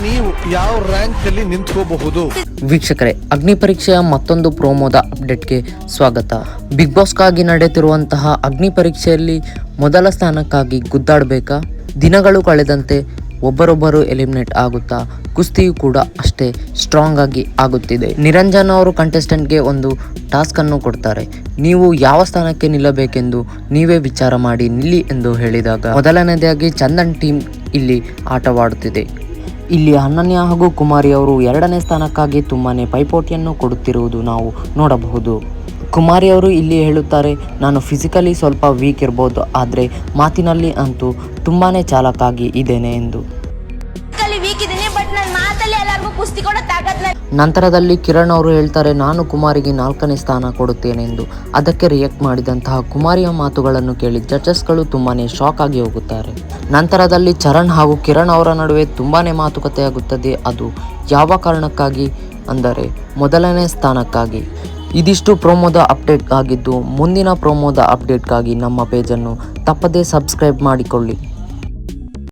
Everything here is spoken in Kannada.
ನೀವು ಯಾವ ರ್ಯಾಂಕ್ ಅಲ್ಲಿ ನಿಂತ್ಕೋಬಹುದು? ವೀಕ್ಷಕರೇ, ಅಗ್ನಿ ಪರೀಕ್ಷೆಯ ಮತ್ತೊಂದು ಪ್ರೋಮೋದ ಅಪ್ಡೇಟ್ಗೆ ಸ್ವಾಗತ. ಬಿಗ್ ಬಾಸ್ಗಾಗಿ ನಡೆಯುತ್ತಿರುವಂತಹ ಅಗ್ನಿ ಪರೀಕ್ಷೆಯಲ್ಲಿ ಮೊದಲ ಸ್ಥಾನಕ್ಕಾಗಿ ಗುದ್ದಾಡಬೇಕಾ? ದಿನಗಳು ಕಳೆದಂತೆ ಒಬ್ಬರೊಬ್ಬರು ಎಲಿಮಿನೇಟ್ ಆಗುತ್ತಾ ಕುಸ್ತಿಯು ಕೂಡ ಅಷ್ಟೇ ಸ್ಟ್ರಾಂಗ್ ಆಗಿ ಆಗುತ್ತಿದೆ. ನಿರಂಜನ್ ಅವರು ಕಂಟೆಸ್ಟೆಂಟ್ಗೆ ಒಂದು ಟಾಸ್ಕ್ ಅನ್ನು ಕೊಡ್ತಾರೆ. ನೀವು ಯಾವ ಸ್ಥಾನಕ್ಕೆ ನಿಲ್ಲಬೇಕೆಂದು ನೀವೇ ವಿಚಾರ ಮಾಡಿ ನಿಲ್ಲಿ ಎಂದು ಹೇಳಿದಾಗ ಮೊದಲನೇದಾಗಿ ಚಂದನ್ ಟೀಮ್ ಇಲ್ಲಿ ಆಟವಾಡುತ್ತಿದೆ. ಇಲ್ಲಿ ಅನನ್ಯ ಹಾಗೂ ಕುಮಾರಿ ಅವರು ಎರಡನೇ ಸ್ಥಾನಕ್ಕಾಗಿ ತುಂಬಾನೇ ಪೈಪೋಟಿಯನ್ನು ಕೊಡುತ್ತಿರುವುದು ನಾವು ನೋಡಬಹುದು. ಕುಮಾರಿ ಅವರು ಇಲ್ಲಿ ಹೇಳುತ್ತಾರೆ, ನಾನು ಫಿಸಿಕಲಿ ಸ್ವಲ್ಪ ವೀಕ್ ಇರ್ಬೋದು, ಆದರೆ ಮಾತಿನಲ್ಲಿ ಅಂತೂ ತುಂಬಾನೇ ಚಾಲಾಕಾಗಿ ಇದ್ದೇನೆ ಎಂದು. ನಂತರದಲ್ಲಿ ಕಿರಣ್ ಅವರು ಹೇಳ್ತಾರೆ, ನಾನು ಕುಮಾರಿಗೆ 4ನೇ ಸ್ಥಾನ ಕೊಡುತ್ತೇನೆ ಎಂದು. ಅದಕ್ಕೆ ರಿಯಾಕ್ಟ್ ಮಾಡಿದಂತಹ ಕುಮಾರಿಯ ಮಾತುಗಳನ್ನು ಕೇಳಿ ಜಡ್ಜಸ್ಗಳು ತುಂಬಾನೇ ಶಾಕ್ ಆಗಿ ಹೋಗುತ್ತಾರೆ. ನಂತರದಲ್ಲಿ ಚರಣ್ ಹಾಗೂ ಕಿರಣ್ ಅವರ ನಡುವೆ ತುಂಬಾನೇ ಮಾತುಕತೆ ಆಗುತ್ತದೆ. ಅದು ಯಾವ ಕಾರಣಕ್ಕಾಗಿ ಅಂದರೆ ಮೊದಲನೇ ಸ್ಥಾನಕ್ಕಾಗಿ. ಇದಿಷ್ಟು ಪ್ರೋಮೋದ ಅಪ್ಡೇಟ್ ಆಗಿದ್ದು, ಮುಂದಿನ ಪ್ರೋಮೋದ ಅಪ್ಡೇಟ್ಗಾಗಿ ನಮ್ಮ ಪೇಜನ್ನು ತಪ್ಪದೇ ಸಬ್ಸ್ಕ್ರೈಬ್ ಮಾಡಿಕೊಳ್ಳಿ.